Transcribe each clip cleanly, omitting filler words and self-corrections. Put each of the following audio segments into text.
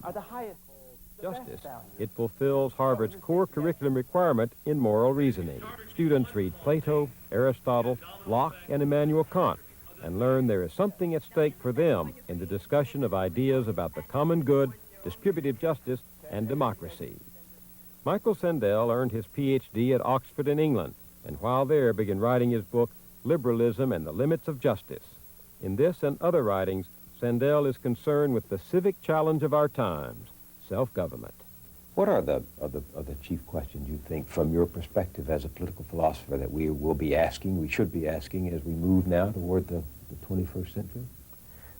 are the highest. Justice. It fulfills Harvard's core curriculum requirement in moral reasoning. Students read Plato, Aristotle, Locke, and Immanuel Kant, and learn there is something at stake for them in the discussion of ideas about the common good, distributive justice, and democracy. Michael Sandel earned his Ph.D. at Oxford in England, and while there began writing his book, Liberalism and the Limits of Justice. In this and other writings, Sandel is concerned with the civic challenge of our times, self-government. What are the chief questions you think, from your perspective as a political philosopher, that we will be asking, we should be asking, as we move now toward the 21st century?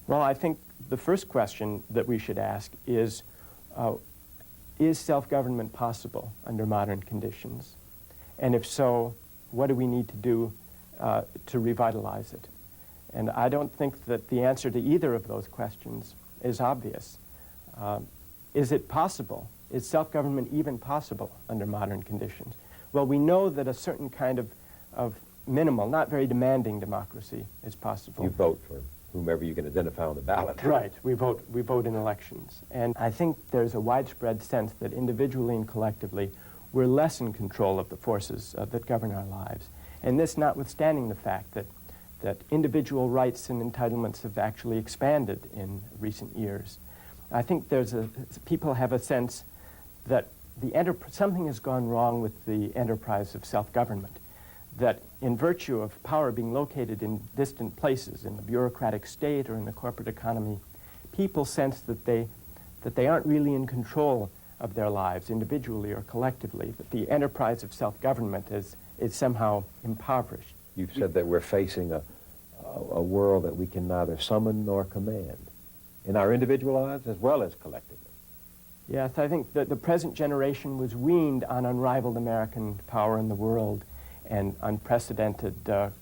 Well, I think the first question that we should ask is self-government possible under modern conditions? And if so, what do we need to do to revitalize it? And I don't think that the answer to either of those questions is obvious. Is it possible? Is self-government even possible under modern conditions? Well, we know that a certain kind of minimal, not very demanding democracy is possible. You vote for whomever you can identify on the ballot. Right. We vote in elections. And I think there's a widespread sense that individually and collectively we're less in control of the forces that govern our lives. And this notwithstanding the fact that individual rights and entitlements have actually expanded in recent years. I think people have a sense that something has gone wrong with the enterprise of self-government, that in virtue of power being located in distant places, in the bureaucratic state or in the corporate economy, people sense that they aren't really in control of their lives, individually or collectively, that the enterprise of self-government is somehow impoverished. You've said that we're facing a world that we can neither summon nor command, in our individual lives as well as collectively. Yes, I think that the present generation was weaned on unrivaled American power in the world and unprecedented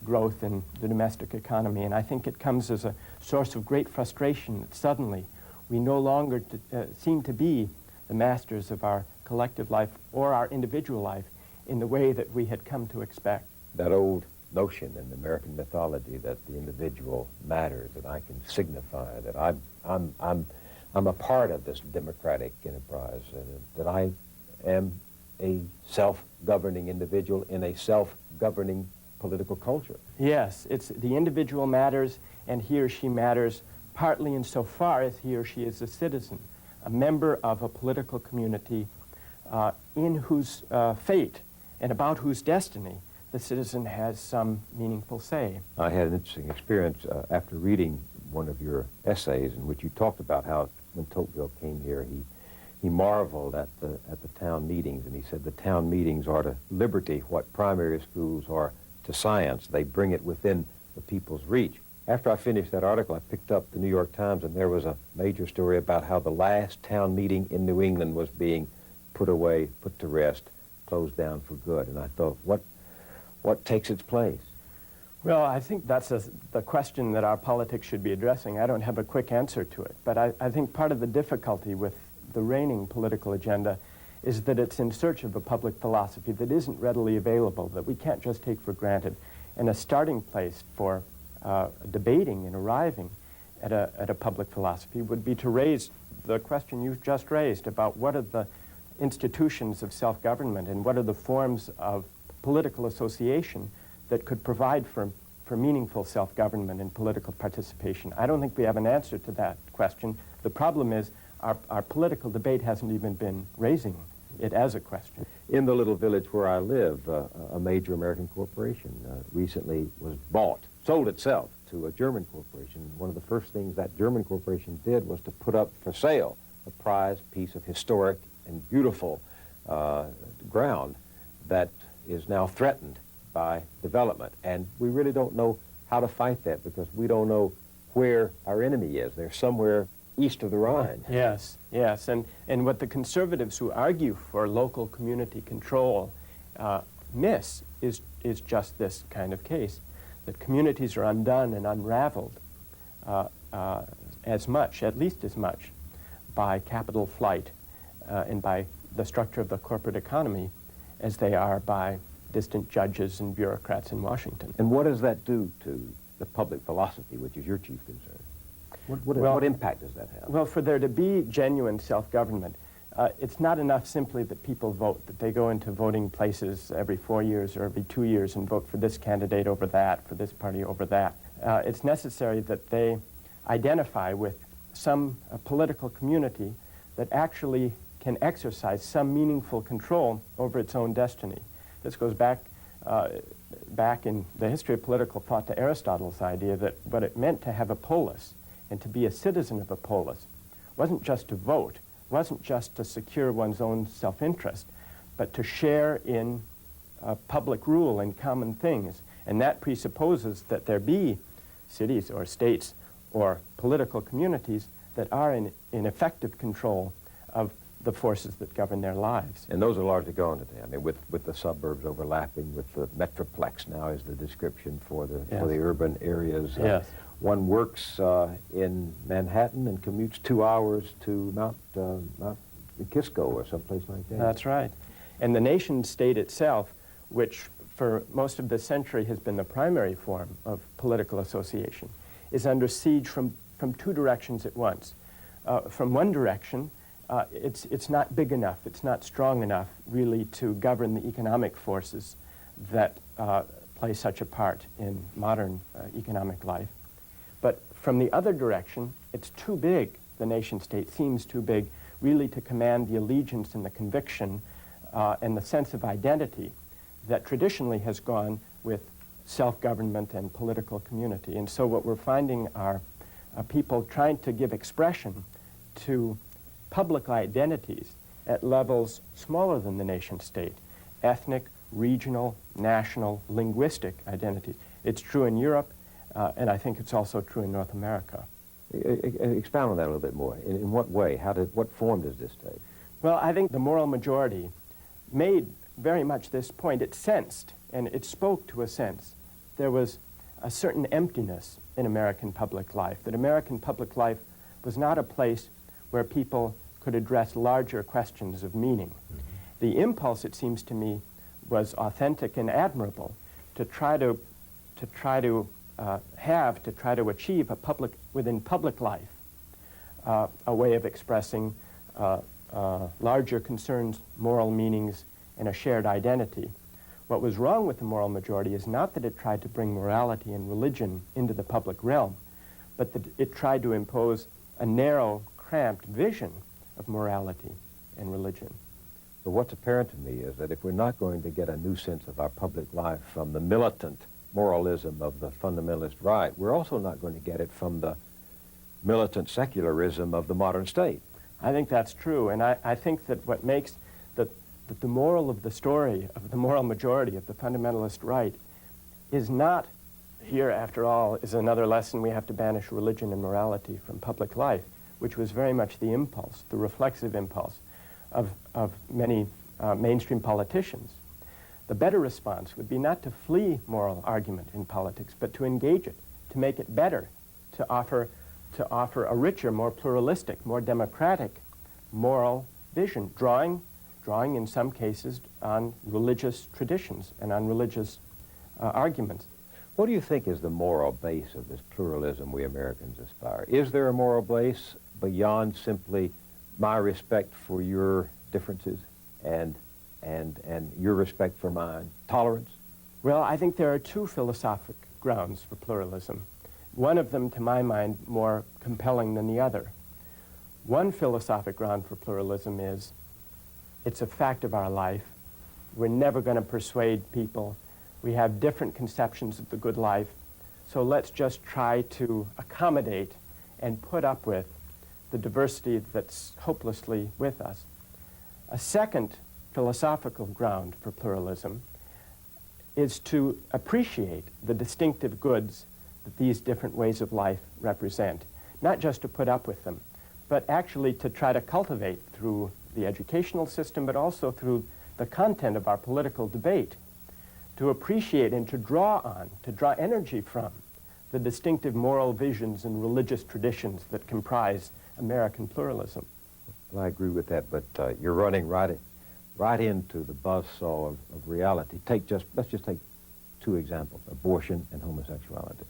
growth in the domestic economy. And I think it comes as a source of great frustration that suddenly we no longer seem to be the masters of our collective life or our individual life in the way that we had come to expect. That old notion in American mythology that the individual matters, that I can signify that I'm a part of this democratic enterprise, that I am a self-governing individual in a self-governing political culture. Yes, it's the individual matters, and he or she matters partly insofar as he or she is a citizen, a member of a political community in whose fate and about whose destiny the citizen has some meaningful say. I had an interesting experience after reading one of your essays in which you talked about how when Tocqueville came here, he marveled at the town meetings, and he said the town meetings are to liberty what primary schools are to science. They bring it within the people's reach. After I finished that article, I picked up the New York Times, and there was a major story about how the last town meeting in New England was being put away, put to rest, closed down for good. And I thought, what takes its place? Well, I think that's the question that our politics should be addressing. I don't have a quick answer to it, but I think part of the difficulty with the reigning political agenda is that it's in search of a public philosophy that isn't readily available, that we can't just take for granted. And a starting place for debating and arriving at a public philosophy would be to raise the question you've just raised about what are the institutions of self-government and what are the forms of political association that could provide for meaningful self-government and political participation. I don't think we have an answer to that question. The problem is our political debate hasn't even been raising it as a question. In the little village where I live, a major American corporation recently was sold itself to a German corporation. One of the first things that German corporation did was to put up for sale a prized piece of historic and beautiful ground that is now threatened by development. And we really don't know how to fight that because we don't know where our enemy is. They're somewhere east of the Rhine. Yes, yes. And what the conservatives who argue for local community control miss is just this kind of case, that communities are undone and unraveled at least as much, by capital flight and by the structure of the corporate economy as they are by distant judges and bureaucrats in Washington. And what does that do to the public philosophy, which is your chief concern? What impact does that have? Well, for there to be genuine self-government, it's not enough simply that people vote, that they go into voting places every 4 years or every 2 years and vote for this candidate over that, for this party over that. It's necessary that they identify with some political community that actually can exercise some meaningful control over its own destiny. This goes back in the history of political thought to Aristotle's idea that what it meant to have a polis and to be a citizen of a polis wasn't just to vote, wasn't just to secure one's own self-interest, but to share in public rule and common things. And that presupposes that there be cities or states or political communities that are in effective control of the forces that govern their lives. And those are largely gone today. I mean, with the suburbs overlapping, with the metroplex now is the description for the urban areas. Yes. One works in Manhattan and commutes 2 hours to Mount Kisco or someplace like that. That's right. And the nation-state itself, which for most of this century has been the primary form of political association, is under siege from two directions at once. From one direction, it's not big enough, it's not strong enough really to govern the economic forces that play such a part in modern economic life. But from the other direction, it's too big, the nation-state seems too big, really to command the allegiance and the conviction and the sense of identity that traditionally has gone with self-government and political community. And so what we're finding are people trying to give expression to public identities at levels smaller than the nation-state, ethnic, regional, national, linguistic identities. It's true in Europe, and I think it's also true in North America. Expound on that a little bit more. In what way? What form does this take? Well, I think the moral majority made very much this point. It sensed, and it spoke to a sense. There was a certain emptiness in American public life, that American public life was not a place where people could address larger questions of meaning. Mm-hmm. The impulse, it seems to me, was authentic and admirable to try to achieve within public life a way of expressing larger concerns, moral meanings, and a shared identity. What was wrong with the moral majority is not that it tried to bring morality and religion into the public realm, but that it tried to impose a narrow, cramped vision of morality and religion. But what's apparent to me is that if we're not going to get a new sense of our public life from the militant moralism of the fundamentalist right, we're also not going to get it from the militant secularism of the modern state. I think that's true, and I think that what makes that the moral of the story of the moral majority of the fundamentalist right is not, here after all is another lesson, we have to banish religion and morality from public life, which was very much the impulse, the reflexive impulse of many mainstream politicians. The better response would be not to flee moral argument in politics, but to engage it, to make it better, to offer a richer, more pluralistic, more democratic moral vision, drawing in some cases on religious traditions and on religious arguments. What do you think is the moral base of this pluralism we Americans aspire? Is there a moral base beyond simply my respect for your differences and your respect for mine? Tolerance? Well, I think there are two philosophic grounds for pluralism. One of them, to my mind, more compelling than the other. One philosophic ground for pluralism is it's a fact of our life. We're never going to persuade people. We have different conceptions of the good life. So let's just try to accommodate and put up with the diversity that's hopelessly with us. A second philosophical ground for pluralism is to appreciate the distinctive goods that these different ways of life represent. Not just to put up with them, but actually to try to cultivate through the educational system, but also through the content of our political debate, to appreciate and to draw energy from the distinctive moral visions and religious traditions that comprise American pluralism. Well, I agree with that, but you're running right into the buzzsaw of reality. Let's just take two examples, abortion and homosexuality.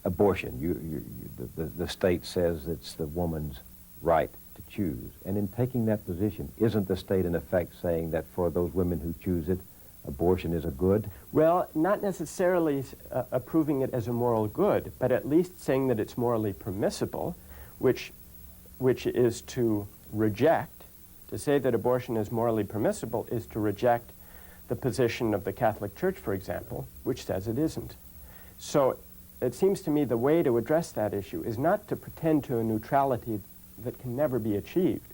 abortion. The state says it's the woman's right to choose. And in taking that position, isn't the state in effect saying that for those women who choose it, abortion is a good? Well, not necessarily approving it as a moral good, but at least saying that it's morally permissible, which is to reject, to say that abortion is morally permissible is to reject the position of the Catholic Church, for example, which says it isn't. So it seems to me the way to address that issue is not to pretend to a neutrality that can never be achieved,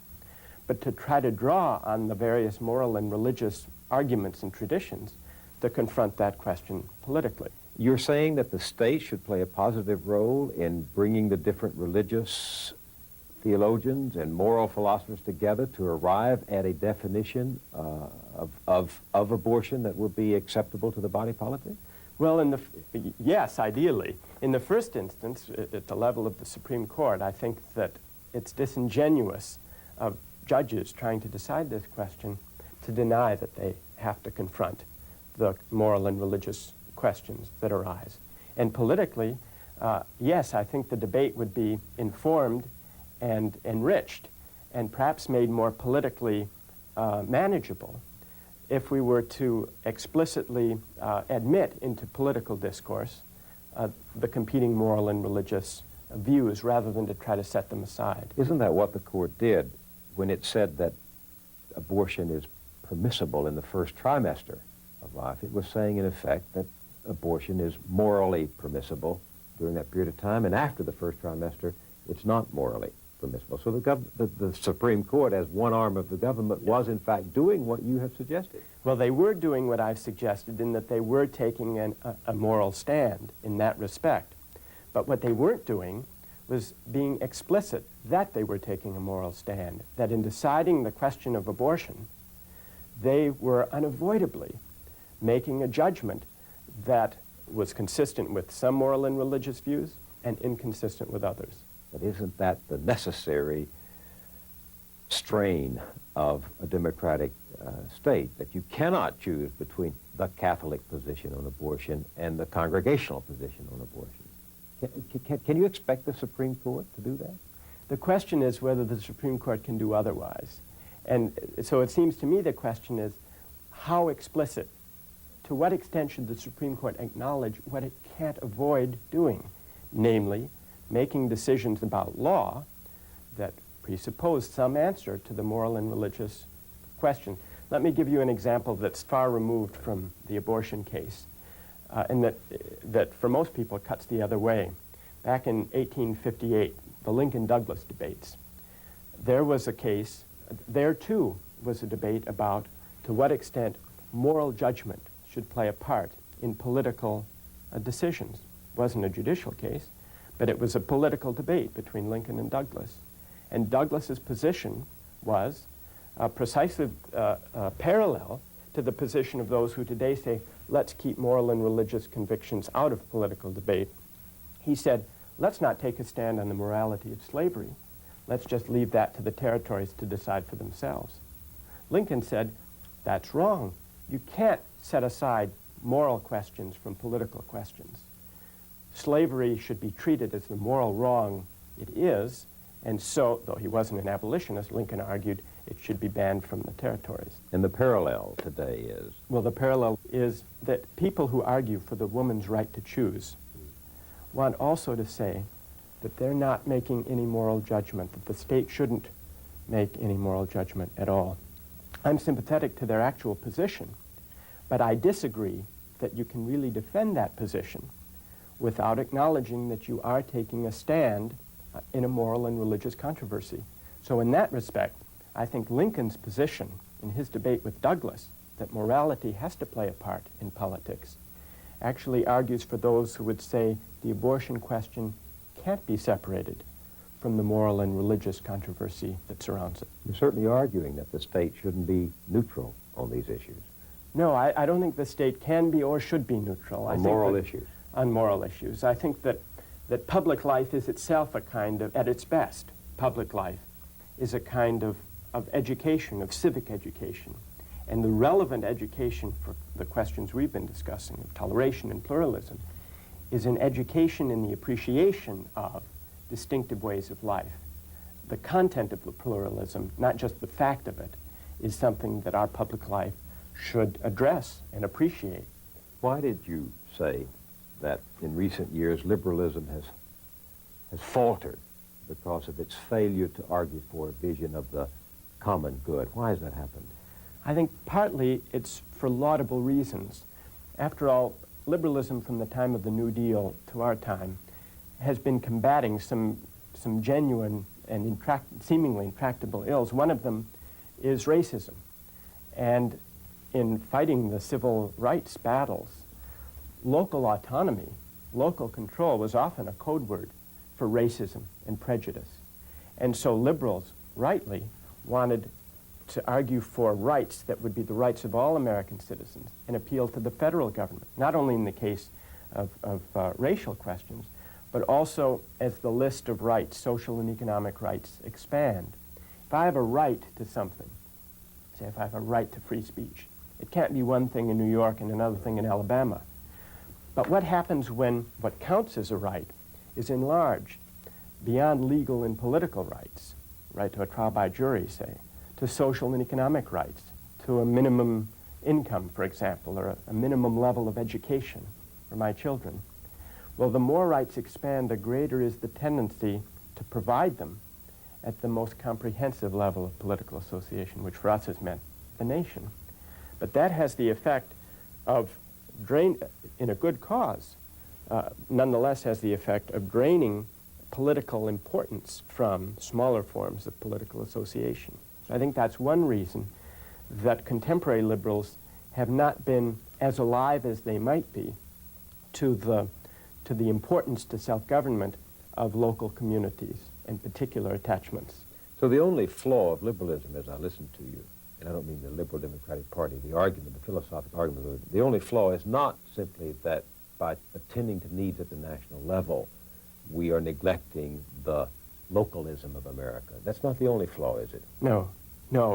but to try to draw on the various moral and religious arguments and traditions to confront that question politically. You're saying that the state should play a positive role in bringing the different religious theologians and moral philosophers together to arrive at a definition of abortion that would be acceptable to the body politic? Well, yes, ideally. In the first instance, at the level of the Supreme Court, I think that it's disingenuous of judges trying to decide this question to deny that they have to confront the moral and religious questions that arise. And politically, yes, I think the debate would be informed and enriched and perhaps made more politically manageable if we were to explicitly admit into political discourse the competing moral and religious views rather than to try to set them aside. Isn't that what the court did when it said that abortion is permissible in the first trimester of life? It was saying, in effect, that abortion is morally permissible during that period of time, and after the first trimester, it's not morally permissible. So the Supreme Court, as one arm of the government, was in fact doing what you have suggested. Well, they were doing what I've suggested in that they were taking a moral stand in that respect. But what they weren't doing was being explicit that they were taking a moral stand, that in deciding the question of abortion, they were unavoidably making a judgment that was consistent with some moral and religious views and inconsistent with others. But isn't that the necessary strain of a democratic state, that you cannot choose between the Catholic position on abortion and the congregational position on abortion? Can you expect the Supreme Court to do that? The question is whether the Supreme Court can do otherwise. And so it seems to me the question is how explicit, to what extent should the Supreme Court acknowledge what it can't avoid doing, namely making decisions about law that presuppose some answer to the moral and religious question. Let me give you an example that's far removed from the abortion case, and that for most people cuts the other way. Back in 1858, the Lincoln-Douglas debates, there was a case, there too was a debate about to what extent moral judgment should play a part in political decisions. It wasn't a judicial case, but it was a political debate between Lincoln and Douglas. And Douglas's position was precisely parallel to the position of those who today say, let's keep moral and religious convictions out of political debate. He said, let's not take a stand on the morality of slavery. Let's just leave that to the territories to decide for themselves. Lincoln said, that's wrong. You can't set aside moral questions from political questions. Slavery should be treated as the moral wrong it is, and so, though he wasn't an abolitionist, Lincoln argued it should be banned from the territories. And the parallel today is? Well, the parallel is that people who argue for the woman's right to choose want also to say that they're not making any moral judgment, that the state shouldn't make any moral judgment at all. I'm sympathetic to their actual position, but I disagree that you can really defend that position without acknowledging that you are taking a stand in a moral and religious controversy. So in that respect, I think Lincoln's position in his debate with Douglas, that morality has to play a part in politics, actually argues for those who would say the abortion question can't be separated from the moral and religious controversy that surrounds it. You're certainly arguing that the state shouldn't be neutral on these issues. No, I don't think the state can be or should be neutral. On moral issues. On moral issues. I think that public life is itself a kind of, at its best, public life is a kind of education, of civic education. And the relevant education for the questions we've been discussing, of toleration and pluralism, is an education in the appreciation of distinctive ways of life. The content of the pluralism, not just the fact of it, is something that our public life should address and appreciate. Why did you say that in recent years liberalism has faltered because of its failure to argue for a vision of the common good? Why has that happened? I think partly it's for laudable reasons. After all, liberalism from the time of the New Deal to our time has been combating some genuine and seemingly intractable ills. One of them is racism. And in fighting the civil rights battles, local autonomy, local control was often a code word for racism and prejudice. And so liberals, rightly, wanted to argue for rights that would be the rights of all American citizens and appeal to the federal government, not only in the case of racial questions, but also as the list of rights, social and economic rights, expand. If I have a right to something, say if I have a right to free speech, it can't be one thing in New York and another thing in Alabama. But what happens when what counts as a right is enlarged beyond legal and political rights, right to a trial by jury, say, to social and economic rights, to a minimum income, for example, or a minimum level of education for my children? Well, the more rights expand, the greater is the tendency to provide them at the most comprehensive level of political association, which for us has meant the nation. But that has the effect of in a good cause, nonetheless has the effect of draining political importance from smaller forms of political association. So I think that's one reason that contemporary liberals have not been as alive as they might be to the importance to self-government of local communities and particular attachments. So the only flaw of liberalism, as I listen to you, and I don't mean the Liberal Democratic Party, the argument, the philosophical argument, the only flaw is not simply that by attending to needs at the national level, we are neglecting the localism of America. That's not the only flaw, is it? No,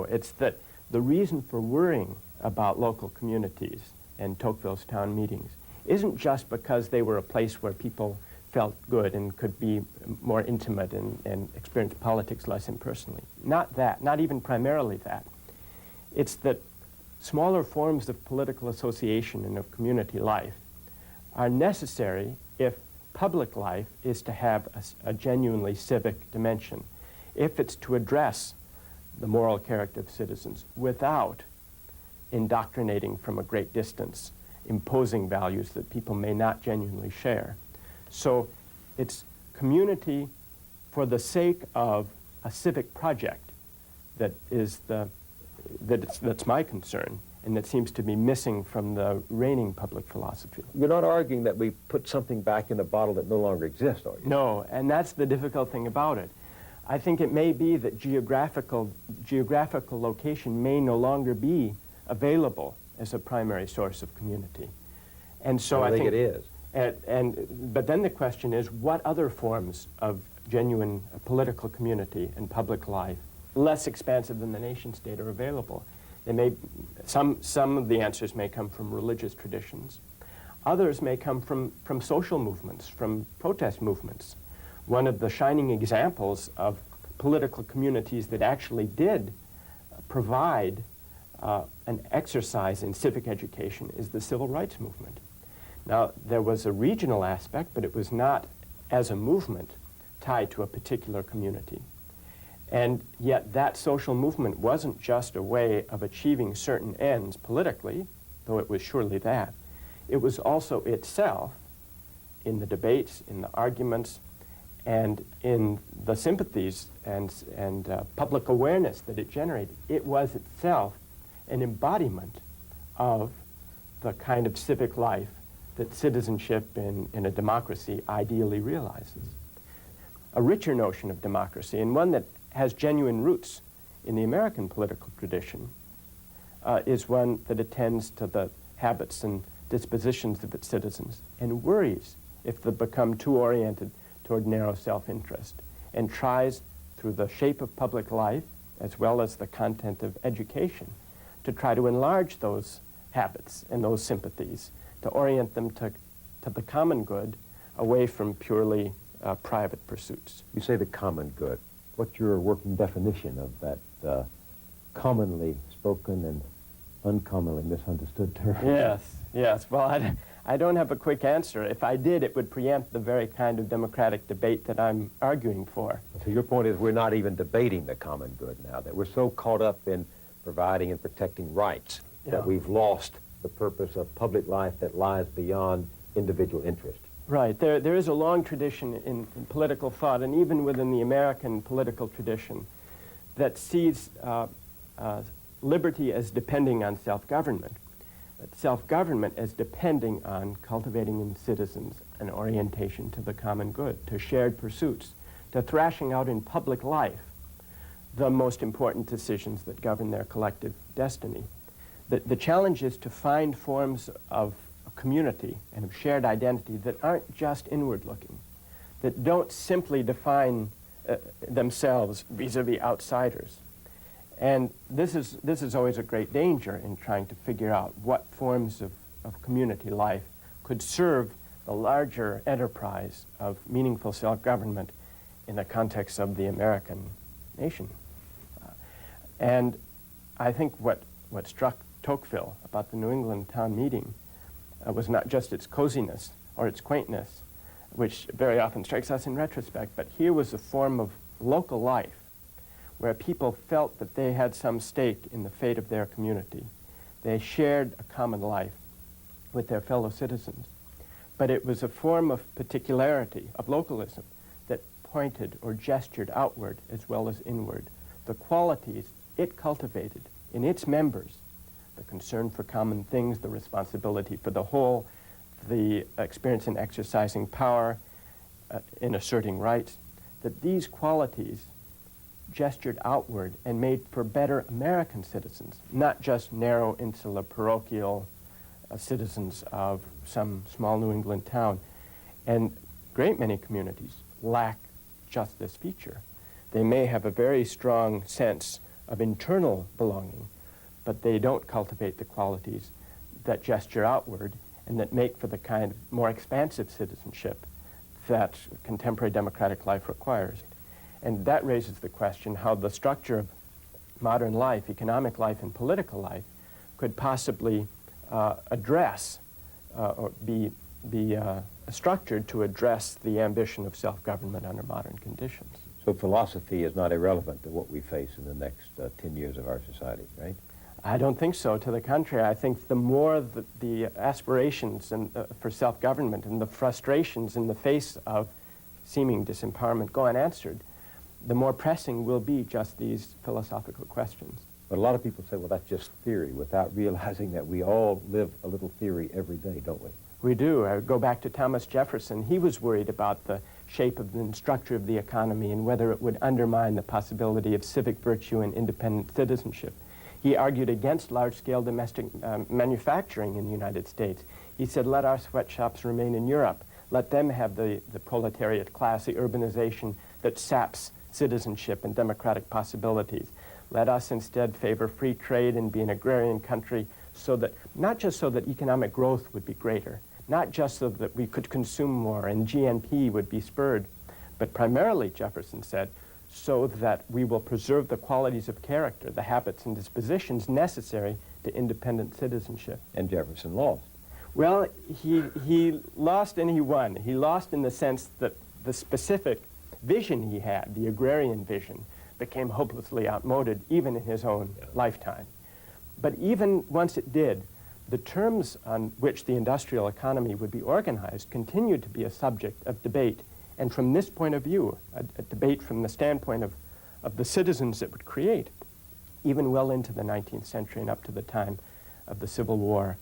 it's that the reason for worrying about local communities and Tocqueville's town meetings isn't just because they were a place where people felt good and could be more intimate and experience politics less impersonally. Not that, not even primarily that. It's that smaller forms of political association and of community life are necessary if public life is to have a genuinely civic dimension, if it's to address the moral character of citizens without indoctrinating from a great distance, imposing values that people may not genuinely share. So it's community for the sake of a civic project that's my concern, and that seems to be missing from the reigning public philosophy. You're not arguing that we put something back in a bottle that no longer exists, are you? No, and that's the difficult thing about it. I think it may be that geographical location may no longer be available as a primary source of community. And so I think it is. But then the question is, what other forms of genuine political community and public life, less expansive than the nation state, are available? Some of the answers may come from religious traditions. Others may come from social movements, from protest movements. One of the shining examples of political communities that actually did provide an exercise in civic education is the civil rights movement. Now, there was a regional aspect, but it was not, as a movement, tied to a particular community. And yet that social movement wasn't just a way of achieving certain ends politically, though it was surely that. It was also itself, in the debates, in the arguments, and in the sympathies and public awareness that it generated, it was itself an embodiment of the kind of civic life that citizenship in a democracy ideally realizes. A richer notion of democracy, and one that has genuine roots in the American political tradition, is one that attends to the habits and dispositions of its citizens and worries if they become too oriented toward narrow self-interest, and tries, through the shape of public life as well as the content of education, to try to enlarge those habits and those sympathies, to orient them to the common good away from purely private pursuits. You say the common good. What's your working definition of that commonly spoken and uncommonly misunderstood term? Yes. Well, I don't have a quick answer. If I did, it would preempt the very kind of democratic debate that I'm arguing for. So your point is we're not even debating the common good now, that we're so caught up in providing and protecting rights that we've lost the purpose of public life that lies beyond individual interest. Right. There is a long tradition in political thought, and even within the American political tradition, that sees liberty as depending on self-government, but self-government as depending on cultivating in citizens an orientation to the common good, to shared pursuits, to thrashing out in public life the most important decisions that govern their collective destiny. The challenge is to find forms of community and of shared identity that aren't just inward-looking, that don't simply define themselves vis-a-vis outsiders. And this is always a great danger in trying to figure out what forms of community life could serve the larger enterprise of meaningful self-government in the context of the American nation. And I think what struck Tocqueville about the New England town meeting was not just its coziness or its quaintness, which very often strikes us in retrospect, but here was a form of local life where people felt that they had some stake in the fate of their community. They shared a common life with their fellow citizens. But it was a form of particularity, of localism, that pointed or gestured outward as well as inward. The qualities it cultivated in its members, the concern for common things, the responsibility for the whole, the experience in exercising power, in asserting rights, that these qualities gestured outward and made for better American citizens, not just narrow, insular, parochial citizens of some small New England town. And a great many communities lack just this feature. They may have a very strong sense of internal belonging, but they don't cultivate the qualities that gesture outward and that make for the kind of more expansive citizenship that contemporary democratic life requires. And that raises the question how the structure of modern life, economic life and political life, could possibly address or be structured to address the ambition of self-government under modern conditions. So philosophy is not irrelevant to what we face in the next 10 years of our society, right? I don't think so. To the contrary, I think the more the aspirations for self-government and the frustrations in the face of seeming disempowerment go unanswered, the more pressing will be just these philosophical questions. But a lot of people say, well, that's just theory, without realizing that we all live a little theory every day, don't we? We do. I go back to Thomas Jefferson. He was worried about the shape of the structure of the economy and whether it would undermine the possibility of civic virtue and independent citizenship. He argued against large-scale domestic manufacturing in the United States. He said, let our sweatshops remain in Europe. Let them have the proletariat class, the urbanization that saps citizenship and democratic possibilities. Let us instead favor free trade and be an agrarian country so that, not just so that economic growth would be greater, not just so that we could consume more and GNP would be spurred, but primarily, Jefferson said, so that we will preserve the qualities of character, the habits and dispositions necessary to independent citizenship. And Jefferson lost. Well, he lost and he won. He lost in the sense that the specific vision he had, the agrarian vision, became hopelessly outmoded even in his own lifetime. But even once it did, the terms on which the industrial economy would be organized continued to be a subject of debate. And from this point of view, a debate from the standpoint of the citizens it would create, even well into the 19th century and up to the time of the Civil War.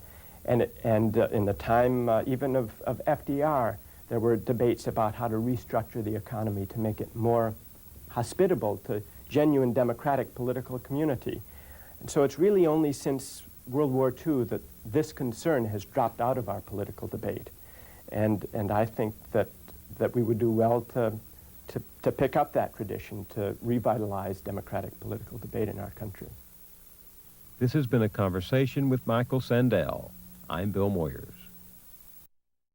And in the time even of FDR, there were debates about how to restructure the economy to make it more hospitable to genuine democratic political community. And so it's really only since World War II that this concern has dropped out of our political debate. And I think that we would do well to pick up that tradition, to revitalize democratic political debate in our country. This has been a conversation with Michael Sandel. I'm Bill Moyers.